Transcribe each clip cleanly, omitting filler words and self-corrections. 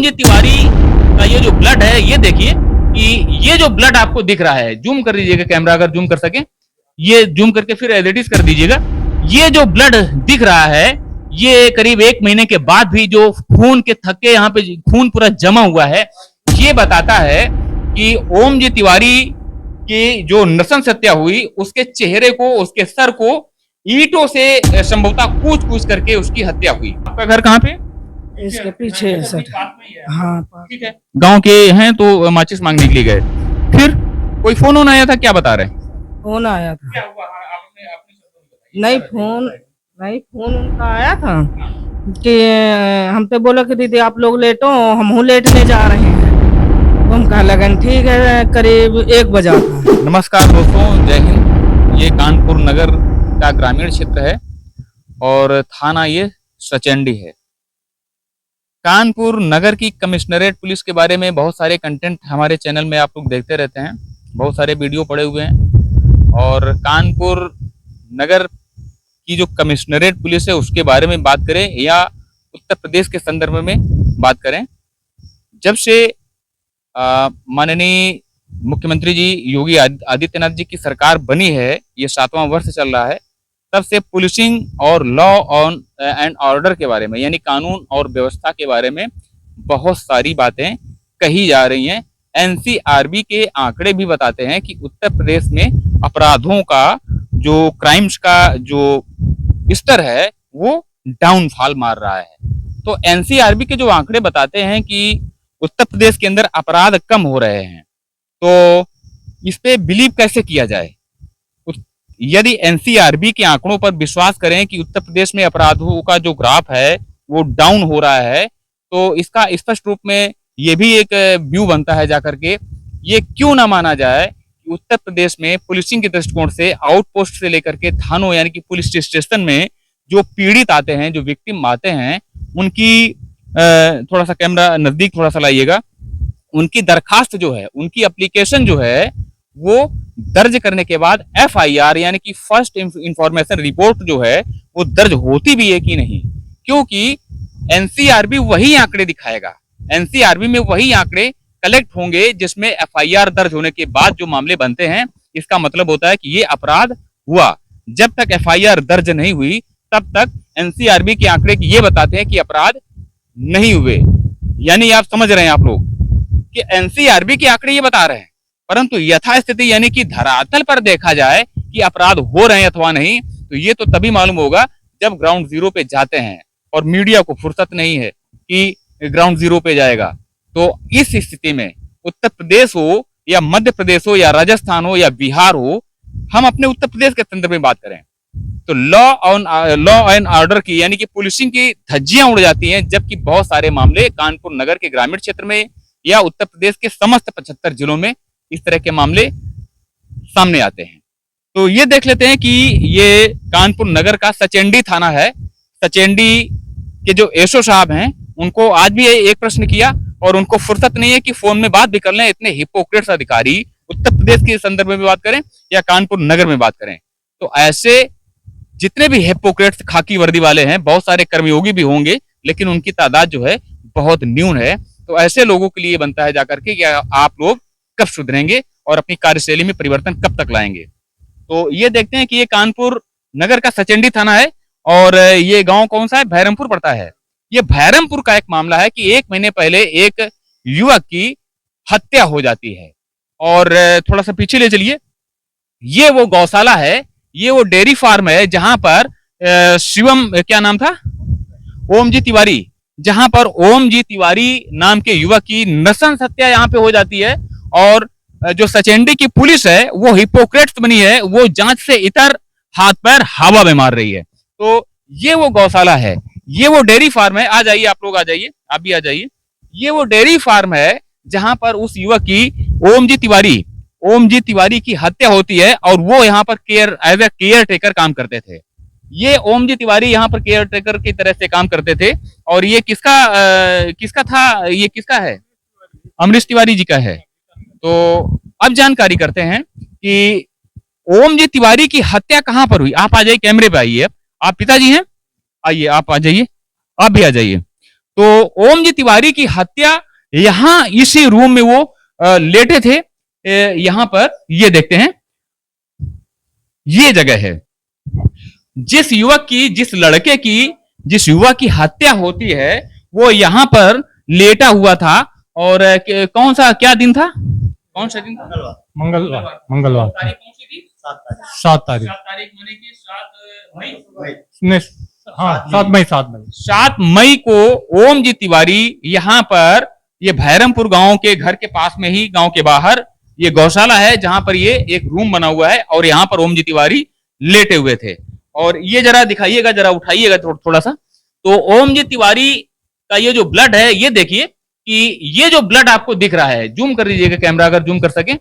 ओम जी तिवारी का ये जो ब्लड है, ये देखिए कि ये जो ब्लड आपको दिख रहा है, जूम कर दीजिएगा कैमरा अगर जूम कर सके, ये जूम करके फिर एडिट कर दीजिएगा। ये जो ब्लड दिख रहा है, ये करीब 1 महीने के बाद भी जो खून के थक्के यहाँ पे खून पूरा जमा हुआ है, ये बताता है कि ओम जी तिवारी की जो नृशंस हत्या हुई, उसके चेहरे को, उसके सर को ईंटों से संभवतः कूच-कूच करके उसकी हत्या हुई। आपका घर कहाँ पे? इसके पीछे है सर। हाँ, ठीक है। गांव के हैं तो माचिस मांगने के लिए गए, फिर कोई फोन आया था, क्या बता रहे हैं? फोन आया था। क्या हुआ? आपने अपने शब्दों में बताइए। नहीं, फोन उनका आया था कि हम पे बोला कि दीदी आप लोग लेटो, हम लेटने जा रहे हैं। तो हम कहा लगन ठीक है, करीब 1 बजा था। नमस्कार दोस्तों, जय हिंद। ये कानपुर नगर का ग्रामीण क्षेत्र है और थाना ये सचेंडी है। कानपुर नगर की कमिश्नरेट पुलिस के बारे में बहुत सारे कंटेंट हमारे चैनल में आप लोग देखते रहते हैं, बहुत सारे वीडियो पड़े हुए हैं। और कानपुर नगर की जो कमिश्नरेट पुलिस है उसके बारे में बात करें या उत्तर प्रदेश के संदर्भ में बात करें, जब से माननीय मुख्यमंत्री जी योगी आदित्यनाथ जी की सरकार बनी है, ये 7वां वर्ष चल रहा है, तब से पुलिसिंग और लॉ ऑन एंड ऑर्डर के बारे में, यानी कानून और व्यवस्था के बारे में बहुत सारी बातें कही जा रही हैं। एनसीआरबी के आंकड़े भी बताते हैं कि उत्तर प्रदेश में अपराधों का, जो क्राइम्स का जो स्तर है, वो डाउनफॉल मार रहा है। तो एनसीआरबी के जो आंकड़े बताते हैं कि उत्तर प्रदेश के अंदर अपराध कम हो रहे हैं, तो इस पे बिलीव कैसे किया जाए? यदि एनसीआरबी के आंकड़ों पर विश्वास करें कि उत्तर प्रदेश में अपराधों का जो ग्राफ है वो डाउन हो रहा है, तो इसका स्पष्ट रूप में ये भी एक व्यू बनता है जाकर के, ये क्यों ना माना जाए कि उत्तर प्रदेश में पुलिसिंग के दृष्टिकोण से आउटपोस्ट से लेकर के थानों यानी कि पुलिस स्टेशन में जो पीड़ित आते हैं, जो विक्टिम आते हैं, उनकी थोड़ा सा कैमरा नजदीक थोड़ा सा लाइएगा, उनकी दरखास्त जो है, उनकी एप्लीकेशन जो है, वो दर्ज करने के बाद एफआईआर यानी कि फर्स्ट इंफॉर्मेशन रिपोर्ट जो है वो दर्ज होती भी है कि नहीं, क्योंकि एनसीआरबी वही आंकड़े दिखाएगा। एनसीआरबी में वही आंकड़े कलेक्ट होंगे जिसमें एफआईआर दर्ज होने के बाद जो मामले बनते हैं, इसका मतलब होता है कि ये अपराध हुआ। जब तक एफआईआर दर्ज नहीं हुई तब तक एनसीआरबी के आंकड़े ये बताते हैं कि अपराध नहीं हुए। यानी आप समझ रहे हैं आप लोग कि एनसीआरबी के आंकड़े ये बता रहे हैं, परंतु यथास्थिति यानी कि धरातल पर देखा जाए कि अपराध हो रहे हैं अथवा नहीं, तो ये तो तभी मालूम होगा जब ग्राउंड जीरो पे जाते हैं, और मीडिया को फुर्सत नहीं है कि ग्राउंड जीरो पे जाएगा। तो इस स्थिति में उत्तर प्रदेश हो या मध्य प्रदेश हो या राजस्थान हो या बिहार हो, हम अपने उत्तर प्रदेश के संदर्भ में बात करें तो लॉ एंड ऑर्डर की यानी कि पुलिसिंग की धज्जियां उड़ जाती हैं, जबकि बहुत सारे मामले कानपुर नगर के ग्रामीण क्षेत्र में या उत्तर प्रदेश के समस्त 75 जिलों में इस तरह के मामले सामने आते हैं। तो ये देख लेते हैं कि ये कानपुर नगर का सचेंडी थाना है। सचेंडी के जो एसओ साहब हैं, उनको आज भी एक प्रश्न किया और उनको फुर्सत नहीं है कि फोन में बात भी कर लें। इतने हिपोक्रेट्स अधिकारी उत्तर प्रदेश के संदर्भ में बात करें या कानपुर नगर में बात करें, तो ऐसे जितने भी हिपोक्रेट्स खाकी वर्दी वाले हैं, बहुत सारे कर्मयोगी भी होंगे, लेकिन उनकी तादाद जो है बहुत न्यून है। तो ऐसे लोगों के लिए बनता है जाकर के कि आप लोग कब सुधरेंगे और अपनी कार्यशैली में परिवर्तन कब तक लाएंगे। तो ये देखते हैं कि ये कानपुर नगर का सचेंडी थाना है और ये गांव कौन सा है? भैरमपुर पड़ता है। ये भैरमपुर का एक मामला है कि 1 महीने पहले एक युवक की हत्या हो जाती है। और थोड़ा सा पीछे ले चलिए, ये वो गौशाला है, ये वो डेयरी फार्म है जहां पर शिवम, क्या नाम था, ओम जी तिवारी, जहां पर ओम जी तिवारी नाम के युवक की नृशंस हत्या यहाँ पे हो जाती है। और जो सचेंडी की पुलिस है वो हिपोक्रेट्स बनी है, वो जांच से इतर हाथ पैर हवा में मार रही है। तो ये वो गौशाला है, ये वो डेयरी फार्म है। आ जाइए आप लोग, आ जाइए, आप भी आ जाइए। ये वो डेयरी फार्म है जहां पर उस युवक की ओम जी तिवारी की हत्या होती है और वो यहाँ पर एज ए केयर टेकर काम करते थे। ये ओम जी तिवारी यहाँ पर केयर टेकर की तरह से काम करते थे। और ये किसका था, ये किसका है? अमरीश तिवारी जी का है। तो अब जानकारी करते हैं कि ओम जी तिवारी की हत्या कहां पर हुई। आप आ जाइए, कैमरे पे आइए, आप पिताजी हैं, आइए आप आ जाइए, आप भी आ जाइए। तो ओम जी तिवारी की हत्या यहाँ इसी रूम में वो लेटे थे। यहाँ पर ये देखते हैं, ये जगह है। जिस युवक की, जिस लड़के की, जिस युवक की हत्या होती है वो यहाँ पर लेटा हुआ था। और कौन सा क्या दिन था, कौन सा दिन था? मंगलवार तारीख कौन सी थी? 7 तारीख 7 तारीख माने कि 7 मई। ने, हाँ 7 मई को ओम जी तिवारी यहाँ पर, ये भैरमपुर गांव के घर के पास में ही, गांव के बाहर ये गौशाला है जहां पर ये एक रूम बना हुआ है और यहाँ पर ओम जी तिवारी लेटे हुए थे। और ये जरा दिखाइएगा, जरा उठाइएगा थोड़ा सा। तो ओम जी तिवारी का ये जो ब्लड है, ये देखिए कि ये जो ब्लड आपको दिख रहा है, जूम कर दीजिएगा कैमरा अगर जूम कर सके,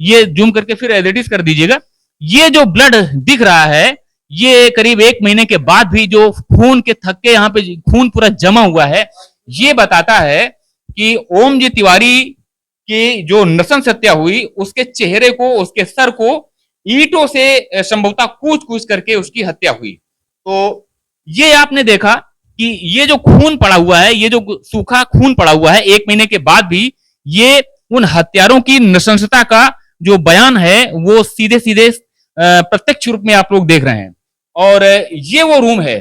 ये जूम करके फिर एडिट कर दीजिएगा। ये जो ब्लड दिख रहा है, ये करीब 1 महीने के बाद भी जो खून के थक्के यहाँ पे खून पूरा जमा हुआ है, ये बताता है कि ओम जी तिवारी की जो नृशंस हत्या हुई, उसके चेहरे को, उसके सर को ईंटों से संभवतः कूच करके उसकी हत्या हुई। तो ये आपने देखा कि ये जो खून पड़ा हुआ है, ये जो सूखा खून पड़ा हुआ है 1 महीने के बाद भी, ये उन हत्यारों की नृशंसता का जो बयान है वो सीधे सीधे प्रत्यक्ष रूप में आप लोग देख रहे हैं। और ये वो रूम है,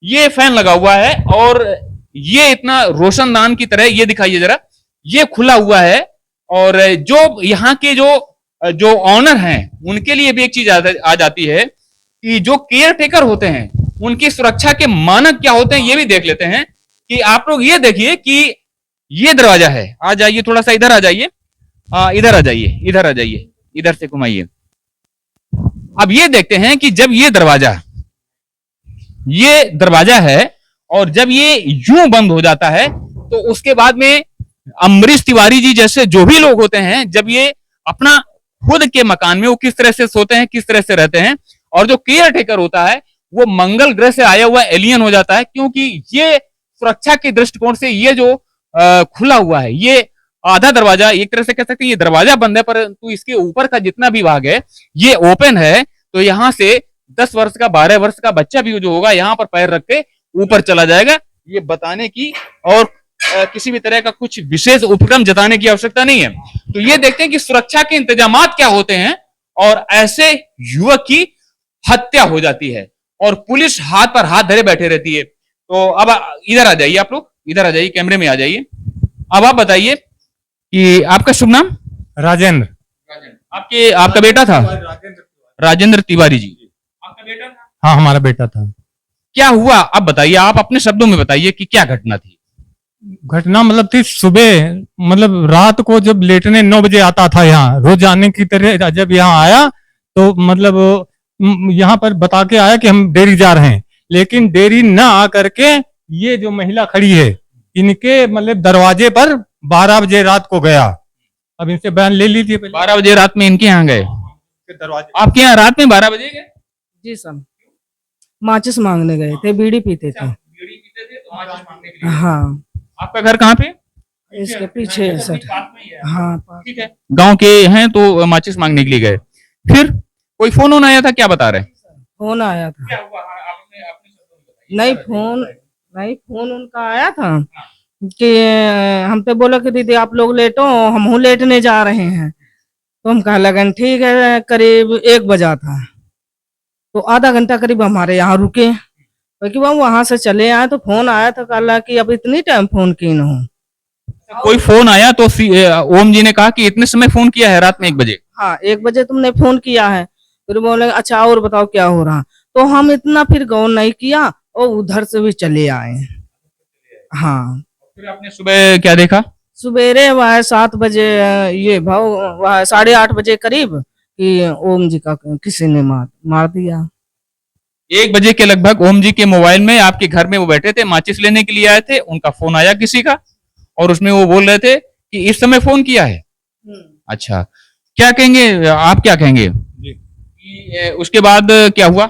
ये फैन लगा हुआ है और ये इतना रोशनदान की तरह, ये दिखाइए जरा, ये खुला हुआ है। और जो यहाँ के जो ऑनर हैं उनके लिए भी एक चीज आ जाती है कि जो केयर टेकर होते हैं उनकी सुरक्षा के मानक क्या होते हैं, ये भी देख लेते हैं। कि आप लोग ये देखिए कि ये दरवाजा है, आ जाइए थोड़ा सा इधर आ जाइए, इधर आ जाइए, इधर आ जाइए, इधर से घुमाइए। अब ये देखते हैं कि जब ये दरवाजा है और जब ये यूं बंद हो जाता है तो उसके बाद में अमरीश तिवारी जी जैसे जो भी लोग होते हैं, जब ये अपना खुद के मकान में वो किस तरह से सोते हैं, किस तरह से रहते हैं। और जो केयर टेकर होता है वो मंगल ग्रह से आया हुआ एलियन हो जाता है, क्योंकि ये सुरक्षा के दृष्टिकोण से ये जो खुला हुआ है, ये आधा दरवाजा, एक तरह से कह सकते हैं ये दरवाजा बंद है, परंतु इसके ऊपर का जितना भी भाग है ये ओपन है। तो यहाँ से 10 वर्ष का, 12 वर्ष का बच्चा भी जो होगा यहाँ पर पैर रख के ऊपर चला जाएगा। ये बताने की और किसी भी तरह का कुछ विशेष उपक्रम जताने की आवश्यकता नहीं है। तो ये देखते हैं कि सुरक्षा के इंतजामात क्या होते हैं और ऐसे युवक की हत्या हो जाती है और पुलिस हाथ पर हाथ धरे बैठे रहती है। तो अब इधर आ जाइए, आप लोग इधर आ जाइए, कैमरे में आ जाइए। अब आप बताइए कि आपका शुभ नाम? राजेंद्र। आपका बेटा था? राजेंद्र तिवारी जी, आपका बेटा था? हाँ हमारा बेटा था। क्या हुआ अब बताइए, आप अपने शब्दों में बताइए कि क्या घटना थी। घटना मतलब थी सुबह, मतलब रात को जब लेटने 9 बजे आता था यहाँ, रोज आने की तरह जब यहाँ आया तो मतलब यहाँ पर बता के आया कि हम डेयरी जा रहे हैं, लेकिन डेयरी न आकर के ये जो महिला खड़ी है इनके मतलब दरवाजे पर 12 बजे रात को गया। अब इनसे बयान ले लीजिए। 12 बजे रात में इनके यहाँ गए? दरवाजे आपके यहाँ रात में 12 बजे गए? जी सर, माचिस मांगने गए थे, बीड़ी पीते थे। बीड़ी पीते थे तो माचिस मांगने के लिए? हाँ। आपका घर कहाँ पे? इसके पीछे है सर। हाँ ठीक है, गांव के हैं तो माचिस मांगने के लिए गए। फिर कोई फोन आया था, क्या बता रहे हैं? फोन आया था। क्या हुआ? नहीं फोन उनका आया था कि हम तो बोला कि दीदी आप लोग लेटो, हम लेटने जा रहे हैं। तो हम कहा लगन ठीक है। करीब 1 बजा था तो आधा घंटा करीब हमारे यहाँ रुके, क्योंकि वो वहां से चले आए। तो फोन आया था, कहा कि अब इतनी टाइम फोन की न हो। कोई फोन आया तो ओम जी ने कहा कि इतने समय फोन किया है रात में 1 बजे? हाँ 1 बजे तुमने फोन किया है। फिर बोले अच्छा और बताओ क्या हो रहा। तो हम इतना फिर गौर नहीं किया और उधर से भी चले आए। हाँ। फिर आपने सुबह क्या देखा? सवेरे वह 7 बजे, ये भाव वह 8:30 बजे करीब कि ओम जी का किसी ने मार दिया। 1 बजे के लगभग ओम जी के मोबाइल में, आपके घर में वो बैठे थे, माचिस लेने के लिए आए थे, उनका फोन आया किसी का और उसमें वो बोल रहे थे कि इस समय फोन किया है। अच्छा, क्या कहेंगे आप, क्या कहेंगे उसके बाद क्या हुआ?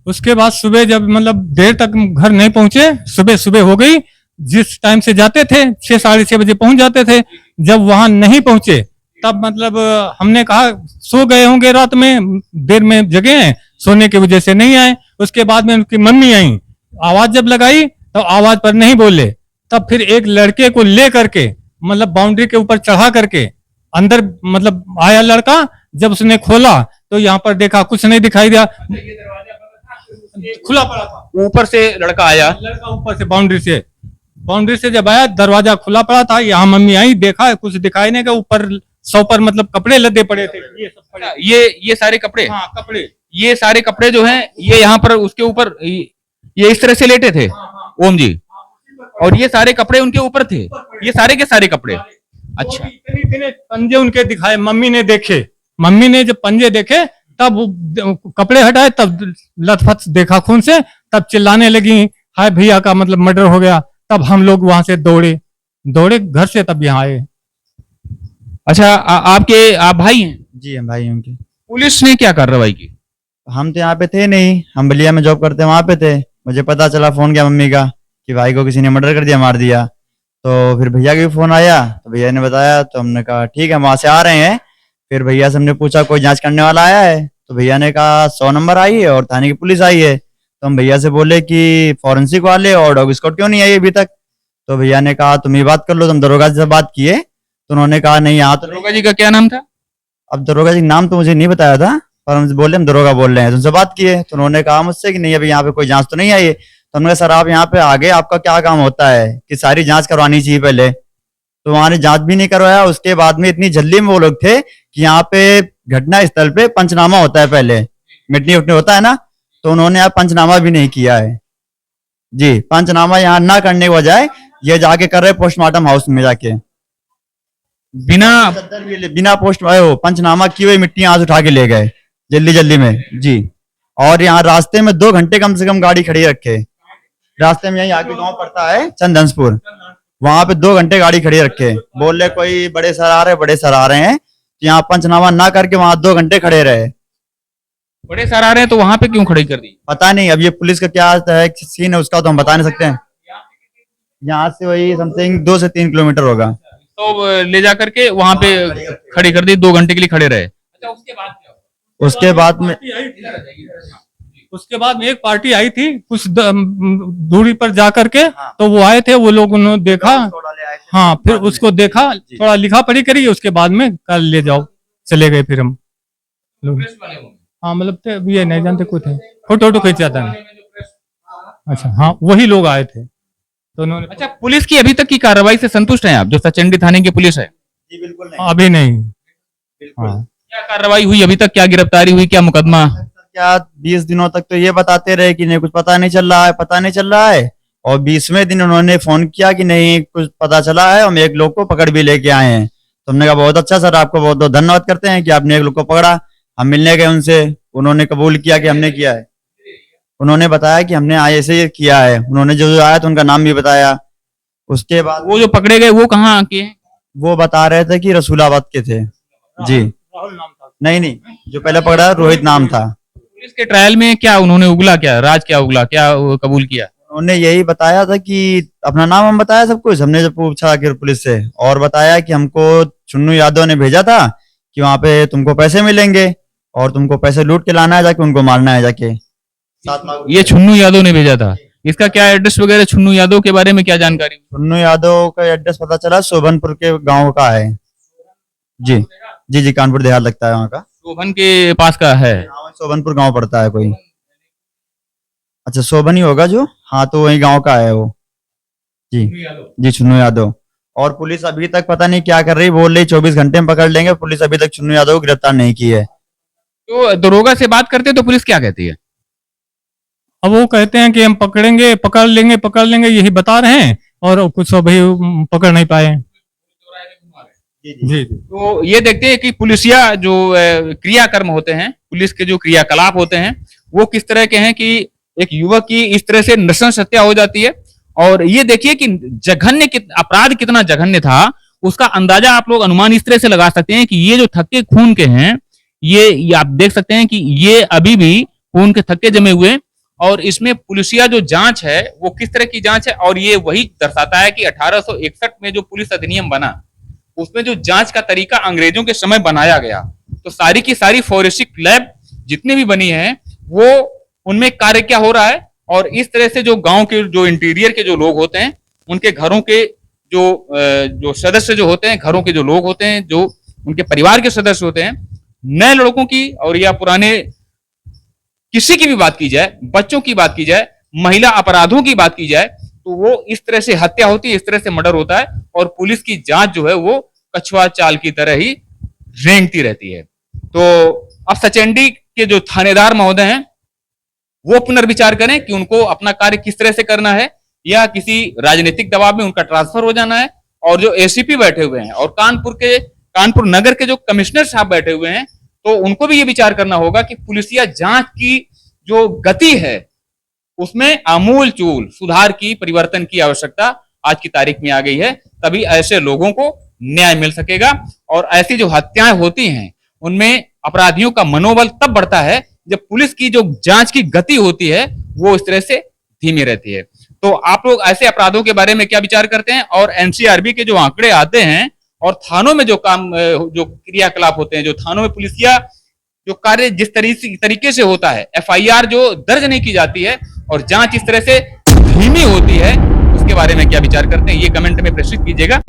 उसके बाद सुबह जब मतलब देर तक घर नहीं पहुंचे, सुबह हो गई। जिस टाइम से जाते थे 6 साढ़े 6 बजे पहुंच जाते थे। जब वहां नहीं पहुंचे तब मतलब हमने कहा सो गए होंगे, रात में देर में जगे हैं, सोने की वजह से नहीं आए। उसके बाद में उनकी मम्मी आई, आवाज जब लगाई तो आवाज पर नहीं बोले, तब फिर एक लड़के को ले करके मतलब बाउंड्री के ऊपर चढ़ा करके अंदर मतलब आया लड़का। जब उसने खोला तो यहाँ पर देखा कुछ नहीं दिखाई दिया, खुला पड़ा था। ऊपर से लड़का आया, लड़का ऊपर से बाउंड्री से जब आया दरवाजा खुला पड़ा था। यहाँ मम्मी आई, देखा कुछ दिखाई नहीं, ऊपर सौ पर मतलब कपड़े लदे पड़े थे। ये सब पड़े, ये सारे कपड़े, हाँ कपड़े, ये सारे कपड़े जो हैं ये यहाँ पर उसके ऊपर ये इस तरह से लेटे थे ओम जी, और ये सारे कपड़े उनके ऊपर थे, ये सारे के सारे कपड़े। अच्छा, इतने इतने पंजे उनके दिखाए, मम्मी ने देखे। मम्मी ने जब पंजे देखे तब वो कपड़े हटाए, तब लथपथ देखा खून से, तब चिल्लाने लगी हाय भैया का मतलब मर्डर हो गया। तब हम लोग वहां से दौड़े घर से, तब यहाँ आए। अच्छा, आप भाई हैं? जी हम भाई हैं उनके। पुलिस ने क्या कार्रवाई की? हम तो यहाँ पे थे नहीं, हम बलिया में जॉब करते हैं, वहां पे थे। मुझे पता चला, फोन किया मम्मी का कि भाई को किसी ने मर्डर कर दिया, मार दिया। तो फिर भैया का भी फोन आया, तो भैया ने बताया, तो हमने कहा ठीक है वहां से आ रहे हैं। फिर भैया से हमने पूछा कोई जांच करने वाला आया है? तो भैया ने कहा 100 नंबर आई है और थाने की पुलिस आई है। तो हम भैया से बोले कि फॉरेंसिक वाले और डॉग स्क्वाड क्यों नहीं आई अभी तक? तो भैया ने कहा तुम ही बात कर लो। तो हम दरोगा से बात किए, तो उन्होंने कहा नहीं यहाँ तो नहीं। दरोगा जी का क्या नाम था? अब दरोगा जी नाम तो मुझे नहीं बताया था, पर हम बोले हम दरोगा बोल रहे हैं। तो उनसे बात किए, तो उन्होंने कहा मुझसे कि नहीं अभी यहाँ पे कोई जांच तो नहीं आई है। तो हमने कहा सर आप यहाँ पे आगे आपका क्या काम होता है कि सारी जांच करवानी चाहिए पहले। तो वहां ने जांच भी नहीं करवाया। उसके बाद में इतनी जल्दी में वो लोग थे कि यहाँ पे घटना स्थल पे पंचनामा होता है, पहले मिटनी उठनी होता है ना, तो उन्होंने यहाँ पंचनामा भी नहीं किया है। जी, पंचनामा यहाँ ना करने के बजाय ये जाके कर रहे पोस्टमार्टम हाउस में जाके, बिना पोस्ट पंचनामा किए हुए मिट्टी यहाँ से उठा के ले गए जल्दी जल्दी में। जी, और यहाँ रास्ते में 2 घंटे कम से कम गाड़ी खड़ी रखे। रास्ते में यहीं आगे गांव पड़ता है चंदनसपुर, वहां पे 2 घंटे गाड़ी खड़ी रखे। बोल रहे कोई बड़े सर आ रहे हैं, तो यहाँ पंचनामा ना करके वहां 2 घंटे खड़े रहे। बड़े सर आ रहे हैं तो वहां पे क्यों खड़ी कर दी? पता नहीं, अब ये पुलिस का क्या है सीन है उसका तो हम बता नहीं सकते हैं। यहाँ से वही समथिंग 2 से 3 किलोमीटर होगा। तो ले जा करके वहां पे खड़ी कर दी, 2 घंटे के लिए खड़े रहे। अच्छा, उसके बाद क्या हुआ? उसके बाद में एक पार्टी आई थी कुछ दूरी पर जा करके, तो वो आए थे, वो लोग उन्होंने देखा, हाँ फिर उसको देखा, थोड़ा लिखा पढ़ी करी, उसके बाद में कल ले जाओ चले गए। फिर हम लोग, हाँ मतलब थे, ये नहीं जानते कोई थे, फोटो खींचा था। अच्छा हाँ, वही लोग आए थे तो उन्होंने। अच्छा, पुलिस की अभी तक की कार्रवाई से संतुष्ट हैं आप, जो सचंडी थाने की पुलिस है? जी बिल्कुल नहीं, अभी नहीं। बिल्कुल। क्या कार्रवाई हुई अभी तक? क्या गिरफ्तारी हुई? क्या मुकदमा? क्या 20 दिनों तक तो ये बताते रहे कि नहीं कुछ पता नहीं चल रहा है, और 20वें दिन उन्होंने फोन किया कि नहीं कुछ पता चला है, हम एक लोग को पकड़ भी लेके आए हैं। तो हमने कहा बहुत अच्छा सर, आपको बहुत बहुत धन्यवाद करते हैं कि आपने एक लोग को पकड़ा। हम मिलने गए उनसे, उन्होंने कबूल किया कि हमने किया है। उन्होंने बताया कि हमने ऐसे ही किया है। उन्होंने जो आया तो उनका नाम भी बताया। उसके बाद वो जो पकड़े गए वो कहाँ के हैं? वो बता रहे थे कि रसूलाबाद के थे। जी, राहुल नाम था। नहीं, जो पहले पकड़ा रोहित नाम था। पुलिस के ट्रायल में क्या उन्होंने उगला, क्या राज क्या उगला, क्या कबूल किया? उन्होंने यही बताया था कि अपना नाम हम बताया सब कुछ, हमने जब पूछा कि पुलिस से, और बताया कि हमको चुन्नू यादव ने भेजा था कि वहां पे तुमको पैसे मिलेंगे और तुमको पैसे लूट के लाना है, जाके उनको मारना है जाके। 7 लाख ये छुन्नू यादव ने भेजा था। इसका क्या एड्रेस वगैरह, छुन्नू यादव के बारे में क्या जानकारी? चुन्नू यादव का एड्रेस पता चला शोभनपुर के गांव का है। जी जी जी, कानपुर देहात लगता है वहाँ का, शोभन के पास का है। शोभनपुर गांव पड़ता है कोई। अच्छा, शोभन ही होगा जो, हाँ तो वही गांव का है वो। जी जी, चुन्नू यादव। और पुलिस अभी तक पता नहीं क्या कर रही, बोल रही 24 घंटे में पकड़ लेंगे। पुलिस अभी तक चुन्नू यादव को गिरफ्तार नहीं की है। तो दरोगा से बात करते तो पुलिस क्या कहती है? अब वो कहते हैं कि हम पकड़ लेंगे यही बता रहे हैं, और कुछ अभी पकड़ नहीं पाए। जी। तो ये देखते हैं कि पुलिसिया जो क्रियाकर्म होते हैं, पुलिस के जो क्रियाकलाप होते हैं, वो किस तरह के हैं कि एक युवक की इस तरह से नृशंस हत्या हो जाती है। और ये देखिए कि अपराध कितना जघन्य था, उसका अंदाजा आप लोग अनुमान इस तरह से लगा सकते हैं कि ये जो थक्के खून के हैं, ये आप देख सकते हैं कि ये अभी भी खून के थक्के जमे हुए। और इसमें पुलिसिया जो जांच है वो किस तरह की जांच है, और ये वही दर्शाता है कि 1861 में जो पुलिस अधिनियम बना, उसमें जो जांच का तरीका अंग्रेजों के समय बनाया गया, तो सारी की सारी फोरेंसिक लैब जितनी भी बनी है वो उनमें कार्य क्या हो रहा है। और इस तरह से जो गांव के जो इंटीरियर के जो लोग होते हैं, उनके घरों के जो सदस्य जो होते हैं, घरों के जो लोग होते हैं, जो उनके परिवार के सदस्य होते हैं, नए लड़कों की और या पुराने किसी की भी बात की जाए, बच्चों की बात की जाए, महिला अपराधों की बात की जाए, तो वो इस तरह से हत्या होती है, इस तरह से मर्डर होता है और पुलिस की जांच जो है वो कछुआ चाल की तरह ही रेंगती रहती है। तो अब सचेंडी के जो थानेदार महोदय हैं वो पुनर्विचार करें कि उनको अपना कार्य किस तरह से करना है, या किसी राजनीतिक दबाव में उनका ट्रांसफर हो जाना है। और जो एसीपी बैठे हुए हैं और कानपुर नगर के जो कमिश्नर साहब बैठे हुए हैं, तो उनको भी ये विचार करना होगा कि पुलिसिया जांच की जो गति है उसमें आमूल चूल सुधार की, परिवर्तन की आवश्यकता आज की तारीख में आ गई है। तभी ऐसे लोगों को न्याय मिल सकेगा। और ऐसी जो हत्याएं होती हैं उनमें अपराधियों का मनोबल तब बढ़ता है जब पुलिस की जो जांच की गति होती है वो इस तरह से धीमी रहती है। तो आप लोग ऐसे अपराधों के बारे में क्या विचार करते हैं? और एनसीआरबी के जो आंकड़े आते हैं और थानों में जो क्रियाकलाप होते हैं, जो थानों में पुलिसिया जो कार्य जिस तरीके से होता है, एफआईआर जो दर्ज नहीं की जाती है और जांच इस तरह से धीमी होती है, उसके बारे में क्या विचार करते हैं ये कमेंट में प्रेषित कीजिएगा।